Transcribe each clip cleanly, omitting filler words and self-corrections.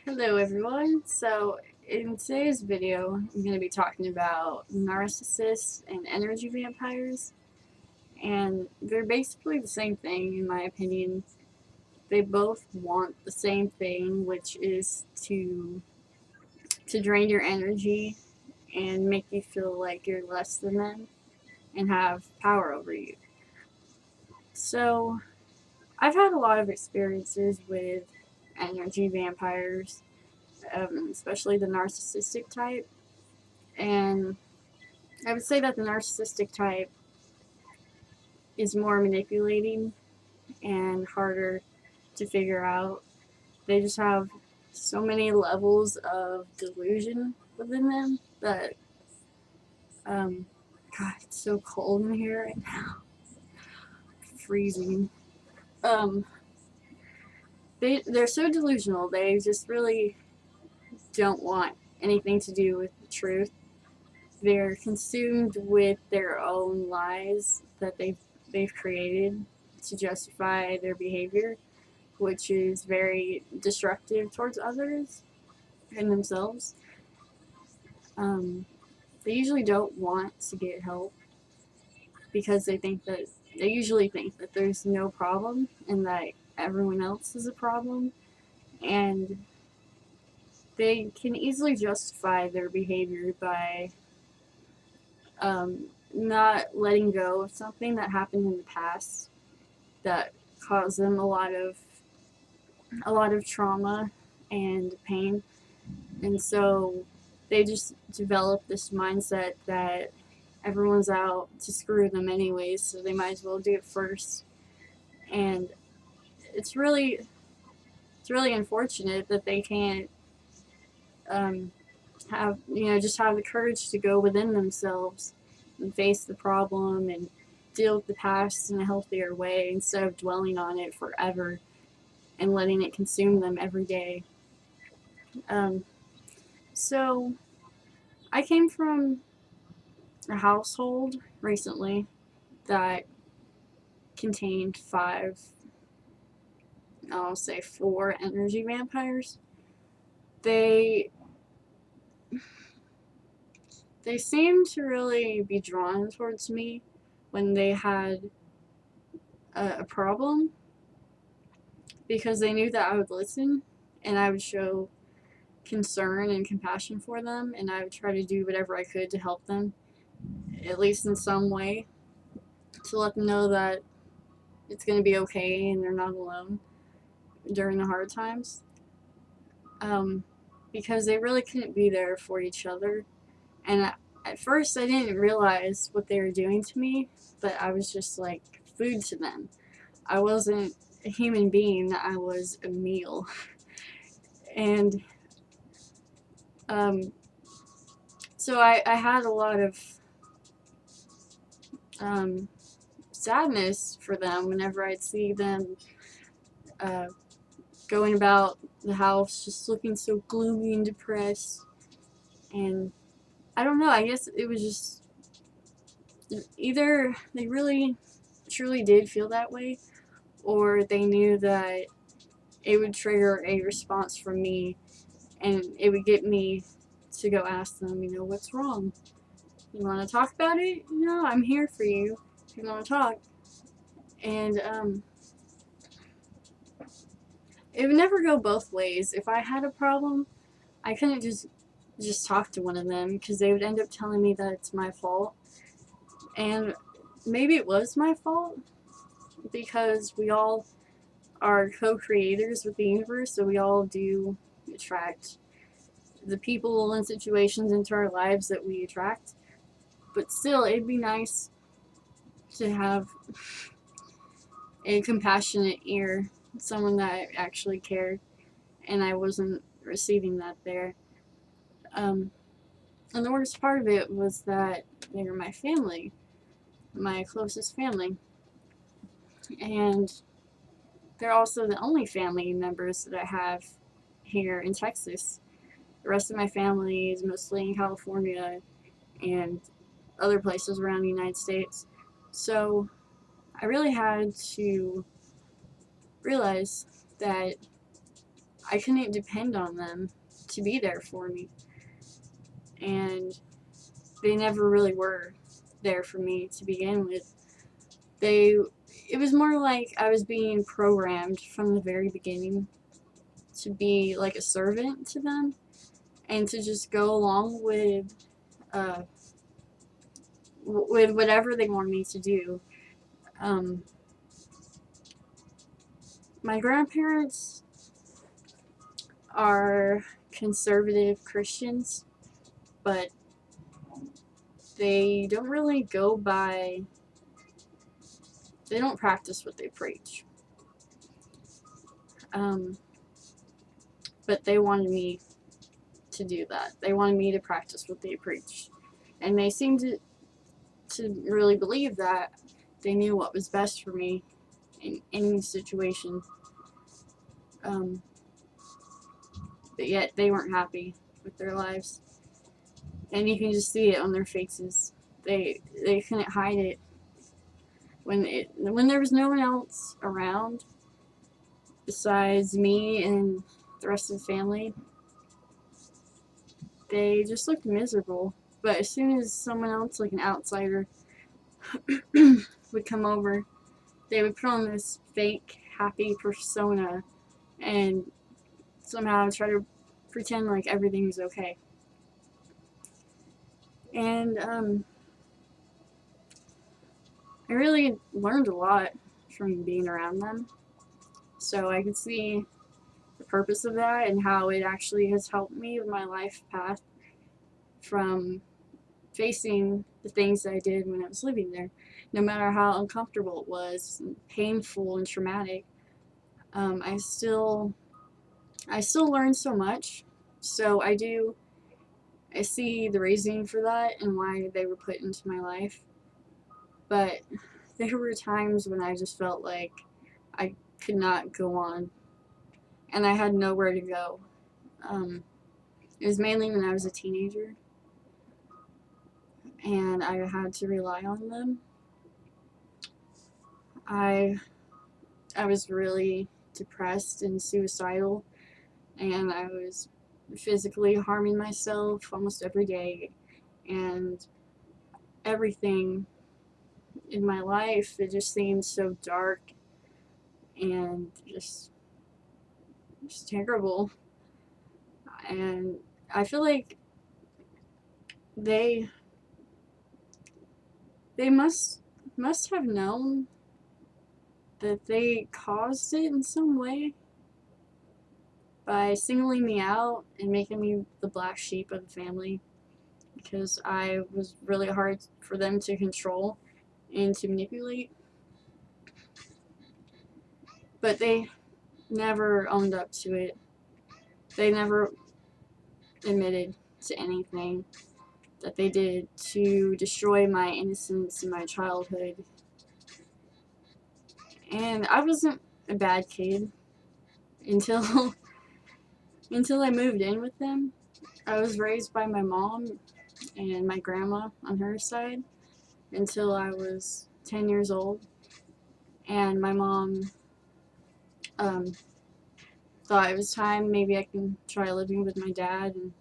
Hello everyone. So in today's video, I'm going to be talking about narcissists and energy vampires, and they're basically the same thing in my opinion. They both want the same thing, which is to drain your energy and make you feel like you're less than them and have power over you. So I've had a lot of experiences with energy vampires, especially the narcissistic type. And I would say that the narcissistic type is more manipulating and harder to figure out. They just have so many levels of delusion within them that, God, it's so cold in here right now. Freezing. Um, they're so delusional. They just really don't want anything to do with the truth. They're consumed with their own lies that they've created to justify their behavior, which is very destructive towards others and themselves. Um, they usually don't want to get help because they usually think that there's no problem and that everyone else is a problem, and they can easily justify their behavior by not letting go of something that happened in the past that caused them a lot of trauma and pain. And so they just develop this mindset that everyone's out to screw them anyways, so they might as well do it first. And it's really it's really unfortunate that they can't um, have just have the courage to go within themselves and face the problem and deal with the past in a healthier way instead of dwelling on it forever and letting it consume them every day. Um, so I came from a household recently that contained I'll say four energy vampires. They they seemed to really be drawn towards me when they had a problem because they knew that I would listen and I would show concern and compassion for them, and I would try to do whatever I could to help them, at least in some way, to let them know that it's going to be okay and they're not alone during the hard times. Um, because they really couldn't be there for each other. And at first, I didn't realize what they were doing to me, but I was just like food to them. I wasn't a human being, I was a meal. And um, so I had a lot of um, sadness for them whenever I'd see them uh, going about the house just looking so gloomy and depressed. And I don't know, I guess it was just either they really truly did feel that way, or they knew that it would trigger a response from me and it would get me to go ask them, what's wrong? You want to talk about it? I'm here for you if you want to talk. And it would never go both ways. If I had a problem, I couldn't just talk to one of them because they would end up telling me that it's my fault. And maybe it was my fault because we all are co-creators with the universe, so we all do attract the people and situations into our lives that we attract. But still, it'd be nice to have a compassionate ear, someone that actually cared, and I wasn't receiving that there. Um, and the worst part of it was that they were my family, my closest family, and they're also the only family members that I have here in Texas. The rest of my family is mostly in California and other places around the United States. So I really had to realize that I couldn't depend on them to be there for me. And they never really were there for me to begin with. It was more like I was being programmed from the very beginning to be like a servant to them and to just go along uh, with whatever they wanted me to do. Um, my grandparents are conservative Christians, but they don't really go by, they don't practice what they preach. Um, but they wanted me to do that. They wanted me to practice what they preach. And they seemed to really believe that they knew what was best for me in any situation. Um, but yet they weren't happy with their lives. And you can just see it on their faces. They couldn't hide it. When there was no one else around besides me and the rest of the family, they just looked miserable. But as soon as someone else, like an outsider, would come over, they would put on this fake happy persona and somehow try to pretend like everything's okay. And I really learned a lot from being around them. So I could see the purpose of that and how it actually has helped me with my life path from facing the things that I did when I was living there. No matter how uncomfortable it was, and painful and traumatic, I still learned so much. So I see the reasoning for that and why they were put into my life. But there were times when I just felt like I could not go on and I had nowhere to go. It was mainly when I was a teenager and I had to rely on them. I was really depressed and suicidal, and I was physically harming myself almost every day, and everything in my life, it just seemed so dark and just terrible. And I feel like they they must have known that they caused it in some way by singling me out and making me the black sheep of the family, because I was really hard for them to control and to manipulate. But they never owned up to it. They never admitted to anything that they did to destroy my innocence and my childhood. And I wasn't a bad kid until until I moved in with them. I was raised by my mom and my grandma on her side until I was 10 years old. And my mom um, thought it was time maybe I can try living with my dad and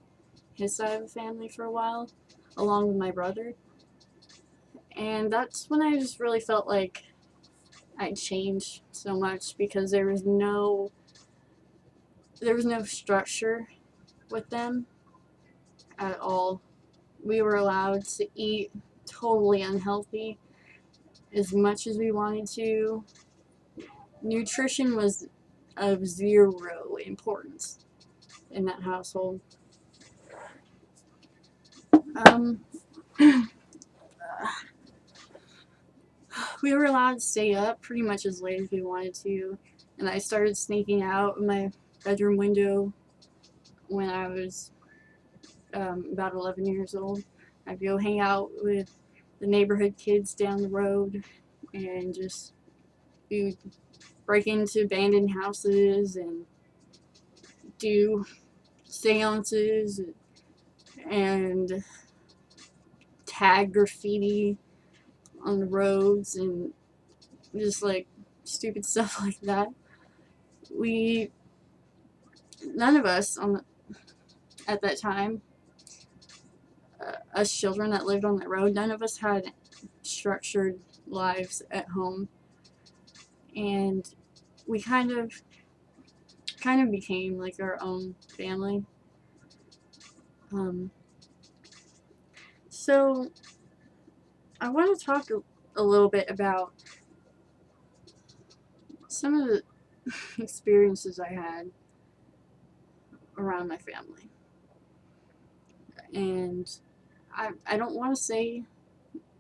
his side of the family for a while, along with my brother. And that's when I just really felt like I'd changed so much, because there was no structure with them at all. We were allowed to eat totally unhealthy as much as we wanted to. Nutrition was of zero importance in that household. Um, we were allowed to stay up pretty much as late as we wanted to, and I started sneaking out of my bedroom window when I was about 11 years old. I'd go hang out with the neighborhood kids down the road and just we would break into abandoned houses and do seances and tag graffiti on the roads and just like stupid stuff like that. We none of us at that time, us children that lived on the road, none of us had structured lives at home, and we kind of became like our own family. So I want to talk a little bit about some of the experiences I had around my family. And I don't want to say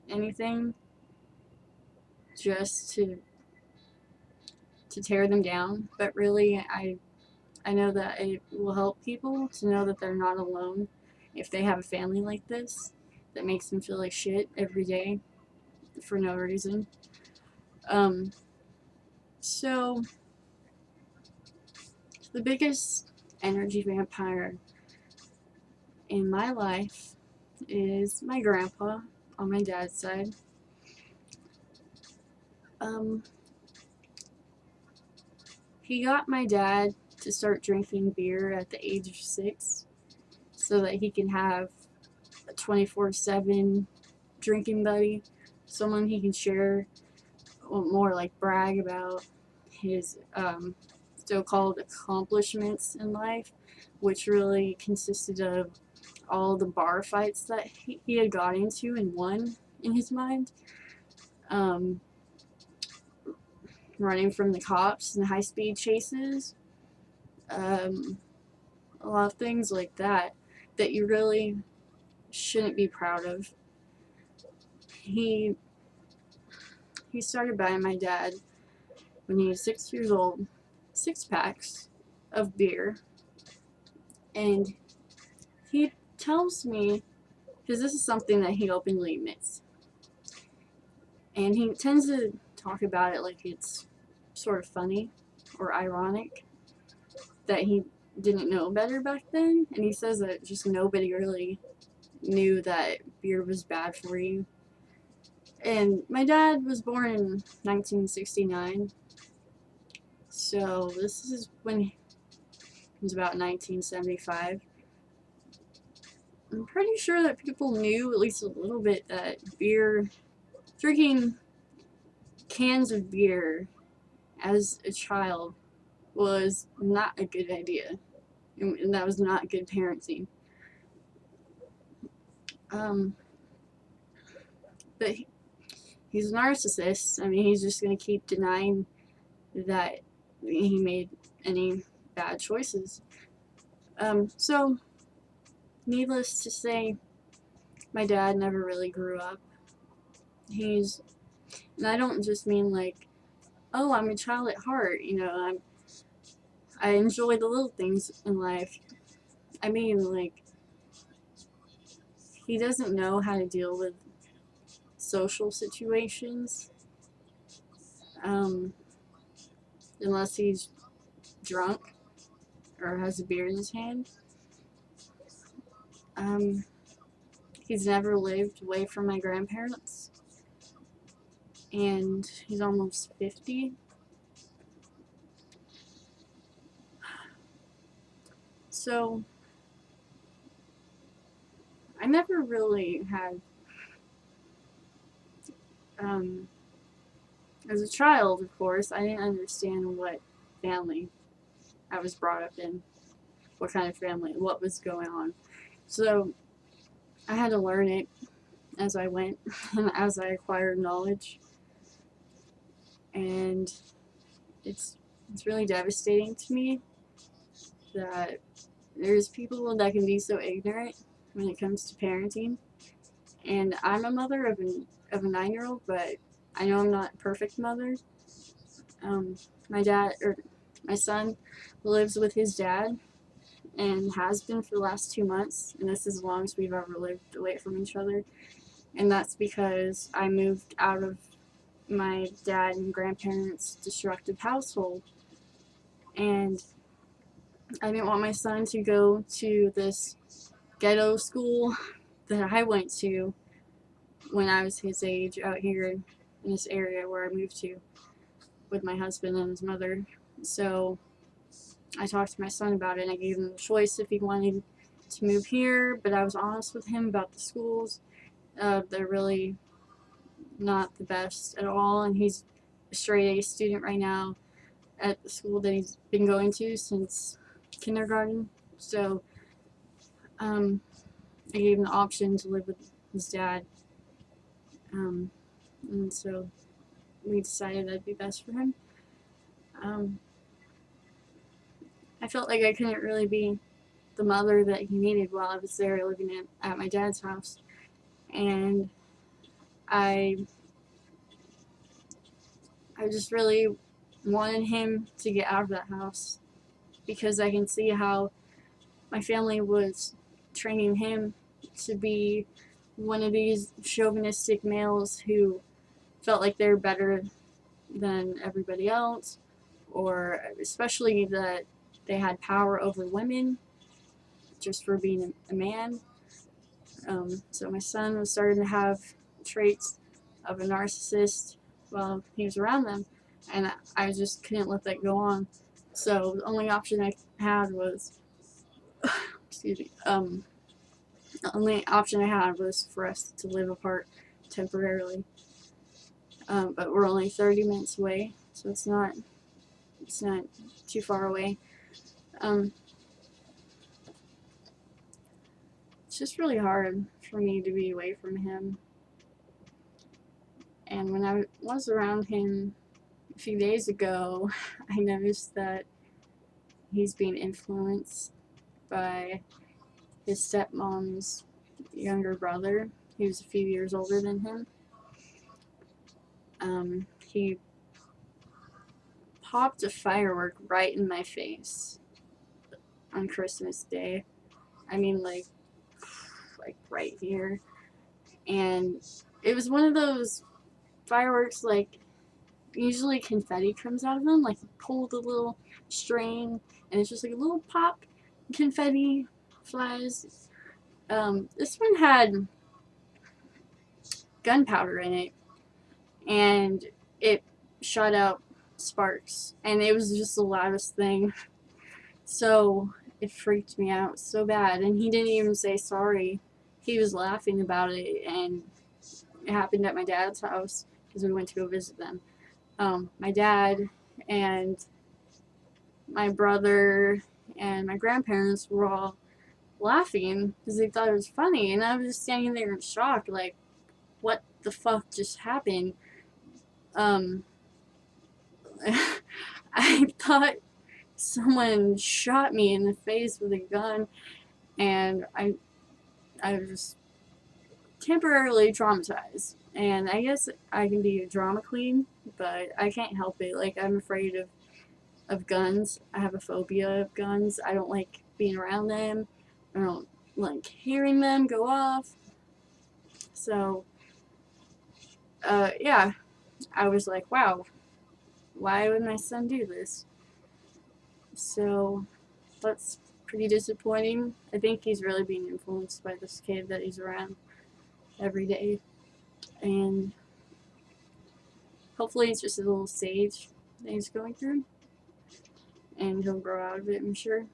anything just to tear them down, but really I know that it will help people to know that they're not alone if they have a family like this that makes them feel like shit every day for no reason. So the biggest energy vampire in my life is my grandpa on my dad's side. He got my dad to start drinking beer at the age of 6 so that he can have a 24/7 drinking buddy, someone he can share, or more like brag about his so-called accomplishments in life, which really consisted of all the bar fights that he had got into and won in his mind. Running from the cops and high-speed chases. A lot of things like that you really shouldn't be proud of. He started buying my dad, when he was 6 years old, 6-packs of beer. And he tells me, because this is something that he openly admits, and he tends to talk about it like it's sort of funny or ironic, that he didn't know better back then. And he says that just nobody really knew that beer was bad for you. And my dad was born in 1969, so this is when he was about 1975. I'm pretty sure that people knew at least a little bit that drinking cans of beer as a child was not a good idea, and that was not good parenting. But he's a narcissist. I mean, he's just going to keep denying that he made any bad choices. So, needless to say, my dad never really grew up. And I don't just mean like, oh, I'm a child at heart, I enjoy the little things in life. I mean, like, he doesn't know how to deal with social situations, unless he's drunk or has a beer in his hand. He's never lived away from my grandparents, and he's almost 50. So, I never really had, as a child, of course, I didn't understand what family I was brought up in, what kind of family, what was going on. So, I had to learn it as I went and as I acquired knowledge. And it's really devastating to me that there's people that can be so ignorant when it comes to parenting. And I'm a mother of a 9-year-old, but I know I'm not a perfect mother. My son lives with his dad and has been for the last 2 months, and this is as long as we've ever lived away from each other. And that's because I moved out of my dad and grandparents' destructive household, and I didn't want my son to go to this ghetto school that I went to when I was his age out here in this area where I moved to with my husband and his mother. So I talked to my son about it, and I gave him the choice if he wanted to move here, but I was honest with him about the schools. They're really not the best at all, and he's a straight A student right now at the school that he's been going to since kindergarten. So I gave him the option to live with his dad, and so we decided that'd be best for him. I felt like I couldn't really be the mother that he needed while I was there living at my dad's house, and I just really wanted him to get out of that house because I can see how my family was training him to be one of these chauvinistic males who felt like they're better than everybody else, or especially that they had power over women just for being a man. So my son was starting to have traits of a narcissist while he was around them, and I just couldn't let that go on. So the only option I had was, excuse me, the only option I had was for us to live apart temporarily. But we're only 30 minutes away, so it's not too far away. It's just really hard for me to be away from him. And when I was around him a few days ago, I noticed that he's being influenced by his stepmom's younger brother. He was a few years older than him. He popped a firework right in my face on Christmas Day. I mean, like right here. And it was one of those fireworks, like, usually confetti comes out of them. Like, you pull the little string, and it's just like a little pop, confetti flies. This one had gunpowder in it, and it shot out sparks, and it was just the loudest thing. So it freaked me out so bad, and he didn't even say sorry. He was laughing about it, and it happened at my dad's house because we went to go visit them. My dad and my brother and my grandparents were all laughing because they thought it was funny, and I was just standing there in shock, like, what the fuck just happened? I thought someone shot me in the face with a gun, and I was just temporarily traumatized. And I guess I can be a drama queen, but I can't help it. Like, I'm afraid of guns. I have a phobia of guns. I don't like being around them. I don't like hearing them go off. So, yeah, I was like, wow, why would my son do this? So, that's pretty disappointing. I think he's really being influenced by this kid that he's around every day. And hopefully it's just a little stage that he's going through. And he'll grow out of it, I'm sure.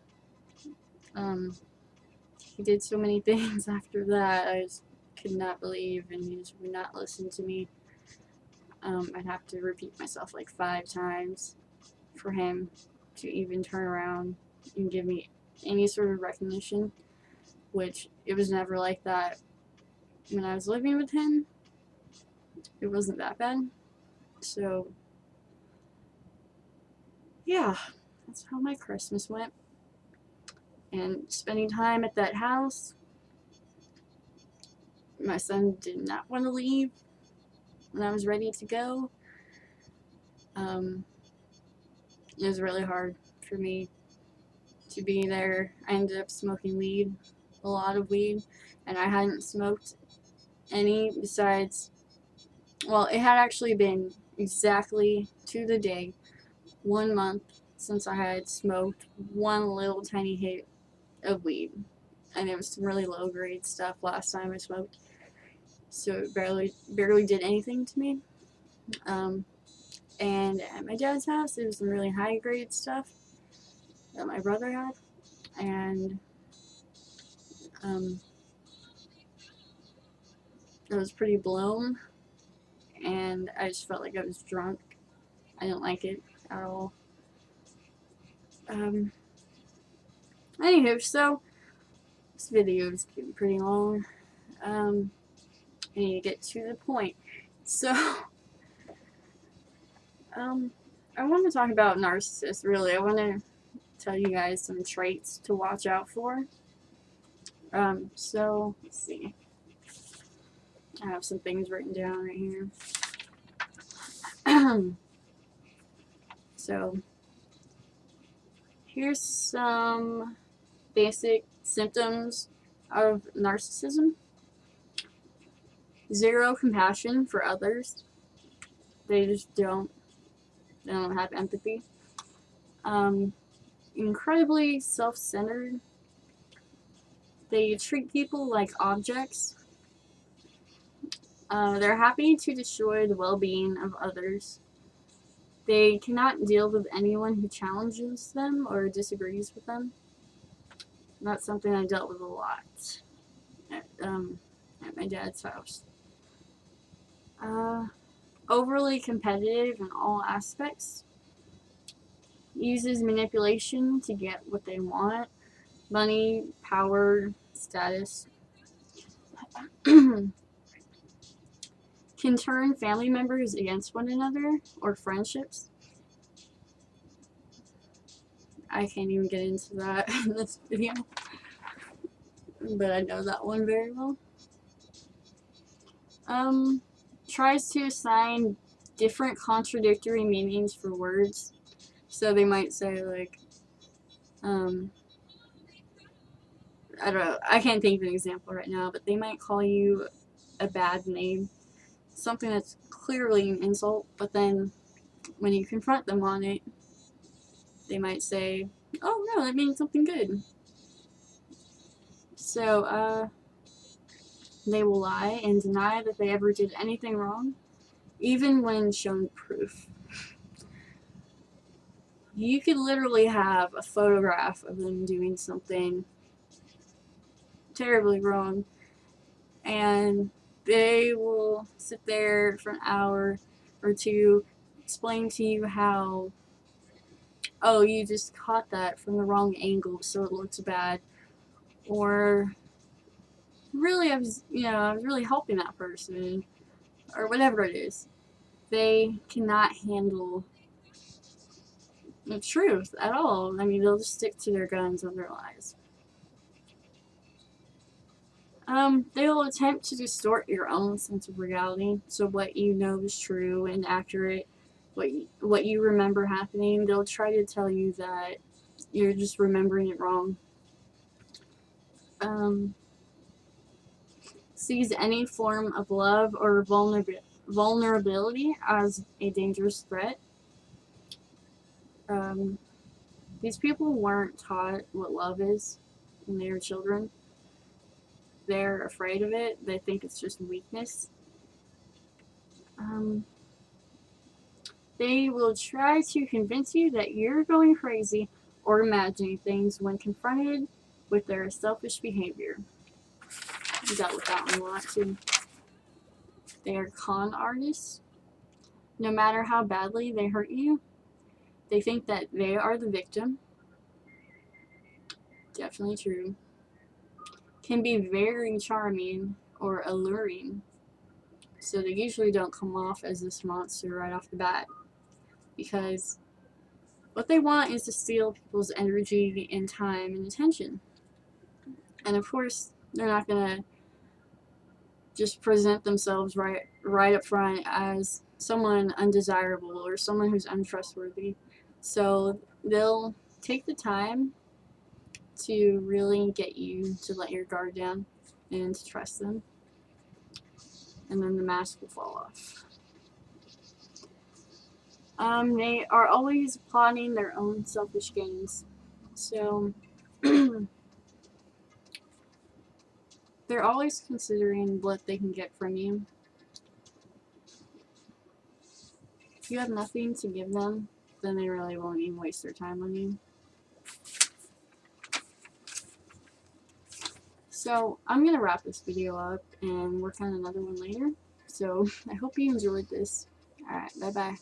He did so many things after that I just could not believe, and he just would not listen to me. I'd have to repeat myself like 5 times for him to even turn around and give me any sort of recognition, which it was never like that when I was living with him. It wasn't that bad. So, yeah, that's how my Christmas went. And spending time at that house, my son did not want to leave when I was ready to go. It was really hard for me to be there. I ended up smoking weed, a lot of weed, and I hadn't smoked any besides, well, it had actually been exactly to the day 1 month since I had smoked one little tiny hit of weed, and it was some really low grade stuff last time I smoked, so it barely did anything to me. And at my dad's house, it was some really high grade stuff, that my brother had, and it was pretty blown, and I just felt like I was drunk. I didn't like it at all. Anywho, so this video is getting pretty long. I need to get to the point. So, I want to talk about narcissists, really. I want to tell you guys some traits to watch out for. So, let's see. I have some things written down right here. So, here's some basic symptoms of narcissism. 0 compassion for others. They just don't have empathy. Incredibly self-centered. They treat people like objects. They're happy to destroy the well-being of others. They cannot deal with anyone who challenges them or disagrees with them. That's something I dealt with a lot at my dad's house. Overly competitive in all aspects. Uses manipulation to get what they want. Money, power, status. Can turn family members against one another or friendships. I can't even get into that in this video, but I know that one very well. Tries to assign different contradictory meanings for words. So they might say, like, I don't know, I can't think of an example right now, but they might call you a bad name, something that's clearly an insult, but then when you confront them on it, they might say, oh no, that means something good. So, they will lie and deny that they ever did anything wrong, even when shown proof. You could literally have a photograph of them doing something terribly wrong, and they will sit there for an hour or two, explain to you how, oh, you just caught that from the wrong angle, so it looks bad, or really, I was really helping that person, or whatever it is. They cannot handle the truth at all. I mean, they'll just stick to their guns on their lies. They will attempt to distort your own sense of reality, so what you know is true and accurate, what you remember happening, they'll try to tell you that you're just remembering it wrong. Sees any form of love or vulnerability as a dangerous threat. These people weren't taught what love is when they were children. They're afraid of it. They think it's just weakness. They will try to convince you that you're going crazy or imagining things when confronted with their selfish behavior. I dealt with that one a lot too. They are con artists. No matter how badly they hurt you, they think that they are the victim. Definitely true. Can be very charming or alluring. So they usually don't come off as this monster right off the bat, because what they want is to steal people's energy and time and attention. And of course, they're not gonna just present themselves right up front as someone undesirable or someone who's untrustworthy. So they'll take the time to really get you to let your guard down and to trust them, and then the mask will fall off. They are always plotting their own selfish gains. So they're always considering what they can get from you. If you have nothing to give them, then they really won't even waste their time on you. So I'm going to wrap this video up and work on another one later. So I hope you enjoyed this. Alright, bye bye.